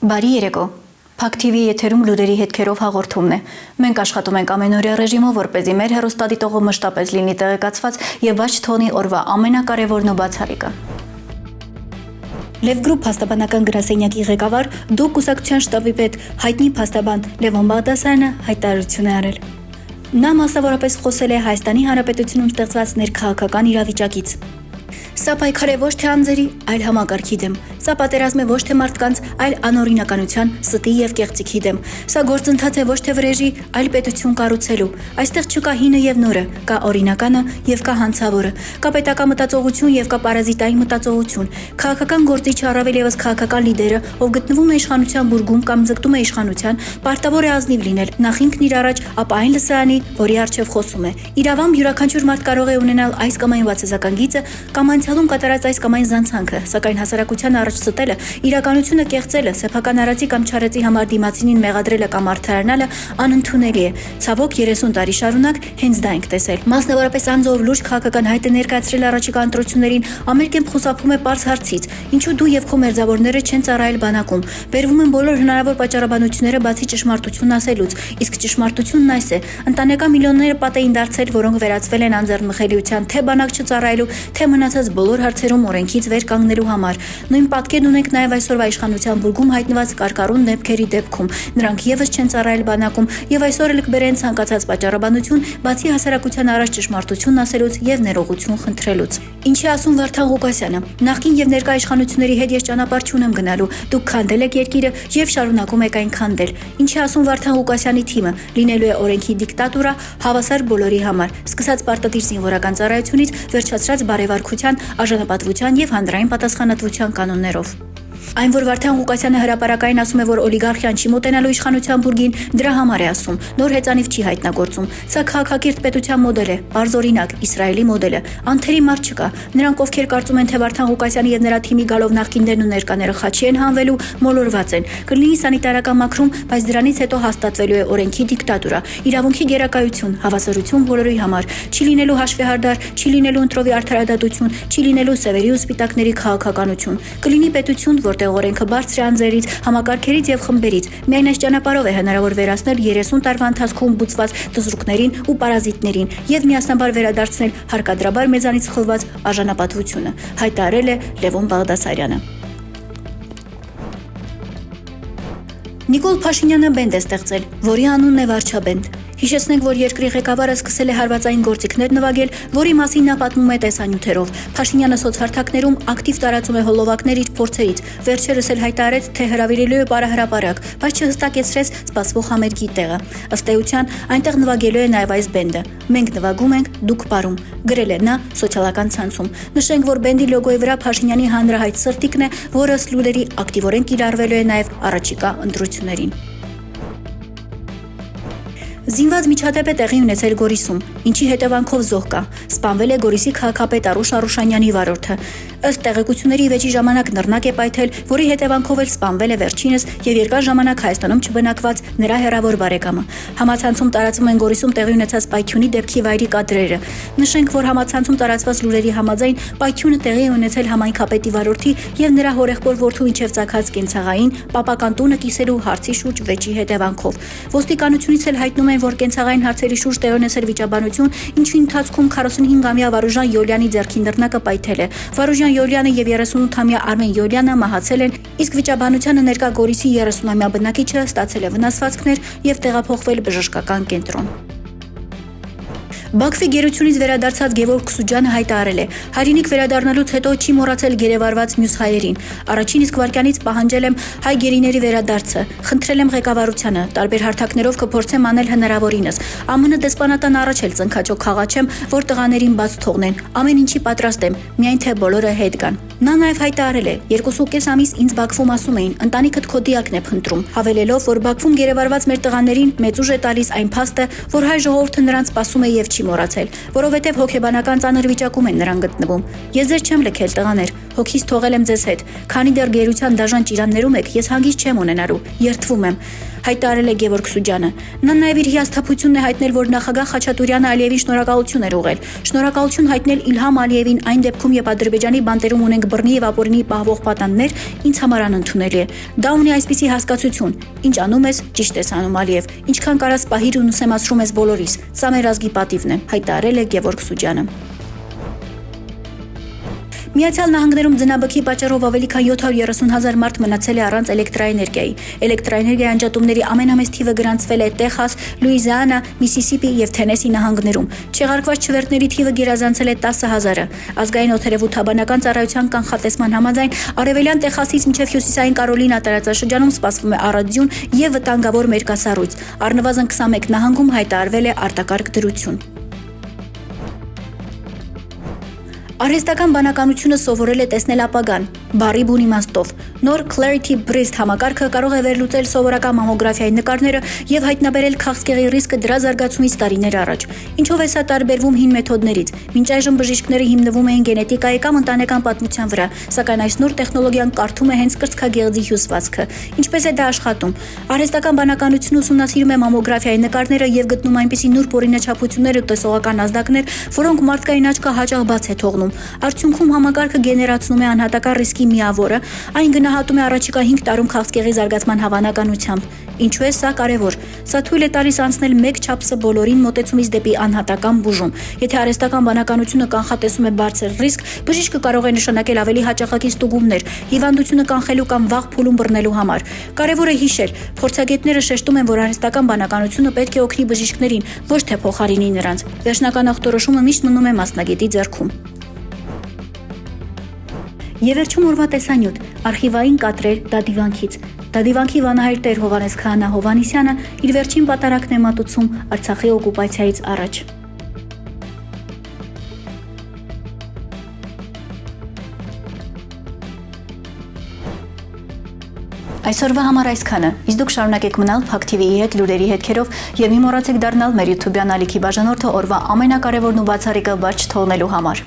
Բարի երեկո։ Փակ TV եթերում լուրերի հետքերով հաղորդումն է։ Մենք աշխատում ենք ամենօրյա ռեժիմով, որպեսզի մեր հեռուստադիտողը մշտապես լինի տեղեկացված եւ ոչ թողնի օրվա ամենակարևորն ու բացառիկը։ Լև գրուպ փաստաբանական գրասենյակի ղեկավար Դու կուսակցության շտաբի պետ հայտնի փաստաբան Լևոն Բաղդասարյանը հայտարարություն է արել։ Նա մասնավորապես խոսել է Հայաստանի Հանրապետությունում ստեղծված ներքաղաքական իրավիճակից։ Սա պայքար է ոչ թե անձերի, այլ համակարգի դեմ։ Սա պատերազմ է ոչ թե մարդկանց, այլ անօրինականության, ստի եւ կեղծիքի դեմ։ Սա գործընթաց է ոչ թե վրեժի, այլ պետություն կառուցելու։ Այստեղ չկա հինը եւ նորը, կա օրինականը եւ կա հանցավորը, կա պետական մտածողություն եւ կա պարազիտային մտածողություն։ Քաղաքական գործիչը, առավել եւս քաղաքական լիդերը, ով գտնվում է իշխանության բուրգում կամ ձգտում է իշխանության, պարտավոր է ազնիվ լինել, նախ ինքն իր առաջ, ապա այն լսարանի, որի առջև խոսում է։ Իրավամբ յուրաքանչյուր մարդ կարող է ունենալ այս կամ այն բացասական գիծը կամ անցյալում կատարած այս կամ այն զանցանքը, սակայն հասարակության առաջ ստելը, իրականությունը կեղծելը, սեփական արածի կամ չարեցի համար դիմացինին մեղադրելը կամ արդարանալը անընդունելի է։ Ցավոք 30 տարի շարունակ հենց դա ենք տեսել։ Մասնավորապես անձով լուրջ քաղաքական հայտ է ներկայացրել առաջիկա ընտրություններին, ամերիկեն խուսափում է պարզ հարցից, ինչու դու եւ քո մերձավորները չեն ծառայել բանակում։ Բերվում են բոլոր հնարավոր պատճառաբանությունները բացի ճշմարտությունն ասելուց, իսկ ճշմարտությունն այս է. ընտանեկան միլիոնները պատ էին դարձել, որոնք վերածվել են անձեռնմխելիության թե բանակ չծառայելու, թե մնացած բոլոր հարցերում օրենքից վեր կանգնելու համար։ Նույն պատկերն ունենք նաև այսօրվա իշխանության բուրգում հայտնված կարկառուն դեպքերի դեպքում։ Նրանք եւս չեն ծառայել բանակում եւ այսօր էլ կբերեն ցանկացած պատճառաբանություն, բացի հասարակության առաջ ճշմարտությունն ասելուց եւ ներողություն խնդրելուց։ Ինչի ասում Վարդան Ղուկասյանը, նախկին եւ ներկա իշխանությունների հետ ես ճանապարհ չունեմ գնալու, դուք քանդել եք երկիրը եւ շարունակում եք այն քանդել։ Ինչի ասում Վարդան Ղուկասյանի թիմը, լինելու է օրենքի դիկտատուրա հավասար բոլորի համար, սկսած պարտադիր զինվորական ծառայությունից վերջացրած բարեվարկության, արժանապատվության եւ հանրային պատասխանատվության կանոններով։ Այն, որ Վարդան Ղուկասյանը հրապարակային ասում է, որ օլիգարխիան չի մոտենալու իշխանության բուրգին, դրա համար է ասում, նոր հեծանիվ չի հայտնագործում։ Սա քաղաքակիրթ պետության մոդել է, բարձ օրինակ, Իսրայելի մոդելը։ Անթերի մարդ չկա։ Նրանք, ովքեր կարծում են, թե Վարդան Ղուկասյանի եւ նրա թիմի գալով նախկիններն ու ներկաները խաչի են հանվելու, մոլորված են։ Կլինի սանիտարական մաքրում, բայց դրանից հետո հաստատվելու է օրենքի դիկտատուրա, իրավունքի գերակայություն, հավասարություն բոլորի համար։ Չի լինելու հաշվեհարդար, չի լինելու ընտրովի արդարադատություն, չի լինելու սևերի ու սպիտակների քաղաքականություն։ Կլինի պետություն, որտեղ օրենքը բարձր է անձերից, համակարգերից եւ խմբերից։ Միայն այս ճանապարհով է հնարավոր վերացնել 30 տարվա ընթացքում բուծված դզրուկներին ու պարազիտներին եւ միասնաբար վերադարձնել հարկադրաբար մեզանից խլված արժանապատվությունը, հայտարարել է Լևոն Բաղդասարյանը։ Նիկոլ Փաշինյանը բենդ է ստեղծել, որի անունն է Վարչաբենդ։ Հիշեցնենք, որ երկրի ղեկավարը սկսել է հարվածային գործիքներ նվագել, որի մասին նա պատմում է տեսանյութերով։ Փաշինյանը սոցհարթակներում ակտիվ տարածում է հոլովակներ իր փորձերից։ Վերջերս էլ հայտարարեց, թե հրավիրելու է պարահրապարակ, բայց չհստակեցրեց սպասվող համերգի տեղը։ Ըստ էության, այնտեղ նվագելու է նաև այս բենդը։ Մենք նվագում ենք, դուք պարում, գրել է նա սոցիալական ցանցում։ Նշենք, որ բենդի լոգոյի վրա Փաշինյանի հանրահայտ սրտիկն է, որը ըստ լուրերի ակտիվորեն կիրառվելու է նաև առաջիկա ընտրություններին։ Զինված միջադեպ է տեղի ունեցել Գորիսում, ինչի հետևանքով զոհ կա։ Սպանվել է Գորիսի քաղաքապետ Արուշ Արուշանյանի վարորդը։ Ըստ տեղեկությունների վեճի ժամանակ նռնակ է պայթել, որի հետևանքով էլ սպանվել է վերջինս եւ երկար ժամանակ Հայաստանում չբնակված նրա հեռավոր բարեկամը։ Համացանցում տարածվում են Գորիսում տեղի ունեցած պայթյունի դեպքի վայրի կադրերը։ Նշենք, որ համացանցում տարածված լուրերի համաձայն պայթյունը տեղի է ունեցել համայնքապետի վարորդի եւ նրա հորեղբոր որդու միջև ծագած կենցաղային պապական տունը կիսելու հարցի շուրջ վեճի հետևանքով։ Ոստիկանությունից էլ հայտնում են, որ կենցաղային հարցերի շուրջ տեղի ունեցել վիճաբանություն, ինչի ընթացքում 45-ամյա Վարուժան Յոլյանի ձեռքի նռնակը պայթել է։ Վարուժան Յոլյանը եւ 38-ամյա Արմեն Յոլյանը մահացել են, իսկ վիճաբանությանը ներկա Գորիսի 30-ամյա բնակիչը ստացել է վնասվածքներ եւ տեղափոխվել բժշկական կենտրոն։ Բաքվի գերությունից վերադարձած Գևորգ Քսուջյանը հայտարարել է. հայրենիք վերադառնալուց հետո չի մոռացել գերեվարված մյուս հայերին։ Առաջին իսկ վայրկյանից պահանջել եմ հայ գերիների վերադարձը, խնդրել եմ ղեկավարությանը, տարբեր հարթակներով կփորձեմ անել հնարավորինս։ ԱՄՆ դեսպանատան առաջ էլ ծնքաճոք խաղաչեմ, որ տղաներին բաց թողնեն, ամեն ինչի պատրաստ եմ, միայն թե բոլորը հետ գան։ Նա նաև հայտարարել է. 2.5 ամիս ինձ Բաքվում ասում էին, ընտանիքդ քո դիակն է փնտրում, հավելելով, որ Բաքվում գերեվարված մեր տղաներին մեծ ուժ է տալիս այն փաստը, որ հայ ժողովուրդը նրանց սպասում է եւ չի մոռացել, որովհետև հոգեբանական ծանր վիճակում են նրանք գտնվում։ Ես ձեզ չեմ լքել տղաներ, հոգիս թողել եմ ձեզ հետ, քանի դեռ գերության դաժան ճիրաններում եք, ես հանգիստ չեմ ունենալու, երդվում եմ։ հայտարարել է Գևորգ Սուջյանը։ Նա նաև իր հիասթափությունն է հայտնել, որ նախագահ Խաչատուրյանը Ալիևին շնորհակալություն էր ուղղել։ Շնորհակալություն հայտնել Իլհամ Ալիևին այն դեպքում, երբ Ադրբեջանի բանտերում ունենք բռնի եւ ապօրինի պահվող պատանդներ, ինձ համար անընդունելի է։ Դա ունի այսպիսի հասկացություն. ինչ անում ես, ճիշտ ես անում Ալիև։ Ինչքան կարաս պահիր ու ուսեմացրում ես բոլորիս։ Սա մեր ազգի պատիվն է, հայտարարել է Գևորգ Սուջյանը։ Միացյալ Նահանգներում ձնաբքի պատճառով ավելի քան 730,000 մարդ մնացել է առանց էլեկտրաէներգիայի։ Էլեկտրաէներգիայի անջատումների ամենամեծ թիվը գրանցվել է Տեխաս, Լուիզիանա, Միսիսիպի եւ Թենեսի նահանգներում։ Չեղարկված չվերթների թիվը գերազանցել է 10,000-ը։ Ազգային օդերևութաբանական ծառայության կանխատեսման համաձայն արևելյան Տեխասից մինչև հյուսիսային Կարոլինա տարածաշրջանում սպասվում է առատձյուն եւ վտանգավոր մերկասառույց։ Առնվազն 21 նահանգում հայտարարվել է արտակարգ դրություն։ Արհեստական բանականությունը սովորել է տեսնել ապագան, բառի բուն իմաստով։ Նոր Clarity Breast համակարգը կարող է վերլուծել սովորական մամոգրաֆիայի նկարները եւ հայտնաբերել քաղցկեղի ռիսկը դրա զարգացումից տարիներ առաջ։ Ինչով է սա տարբերվում հին մեթոդներից։ Մինչ այժմ բժիշկները հիմնվում էին գենետիկայի կամ ընտանեկան պատմության վրա, սակայն այս նոր տեխնոլոգիան կարդում է հենց կրծքագեղձի հյուսվածքը։ Ինչպես է դա աշխատում։ Արհեստական բանականությունը ուսումնասիրում է մամոգրաֆիայի նկարները եւ գտնում այնպիսի նուրբ օրինաչափություններ ու տեսողական ազդակներ, որոնք մարդկային աչքը հաճախ բաց է թողնում։ Արդյունքում համակարգը գեներացնում է անհատական ռիսկի միավորը, այն գնահատում է առաջիկա 5 տարում քաղցկեղի զարգացման հավանականությամբ։ Ինչու է սա կարևոր։ Սա թույլ է տալիս անցնել մեկ չափսը բոլորին մոտեցումից դեպի անհատական բուժում։ Եթե արհեստական բանականությունը կանխատեսում է բարձր ռիսկ, բժիշկը կարող է նշանակել ավելի հաճախակի ստուգումներ, հիվանդությունը կանխելու կամ վաղ փուլում բռնելու համար։ Կարևոր է հիշել, փորձագետները շեշտում են, որ արհեստական բանականությունը պետք է օգնի բժիշկներին, ոչ թե փոխարինի նրանց։ Վերջնական ախտորոշումը միշտ մնում է մասնագետի ձեռքում։ Եվ վերջում օրվա տեսանյութ, արխիվային կադրեր Դադիվանքից։ Դադիվանքի վանահայր տեր Հովհաննես Քահանա Հովհաննիսյանը իր վերջին պատարակն է մատուցում Արցախի օկուպացիայից առաջ։ Այսօրվա համար այսքանը, իսկ դուք շարունակեք մնալ Փակ TV-ի հետ լուրերի հետքերով եւ մի մոռացեք դառնալ մեր YouTube-յան ալիքի բաժանորդը օրվա ամենակարևորն ու բացառիկը բաց չթողնելու համար։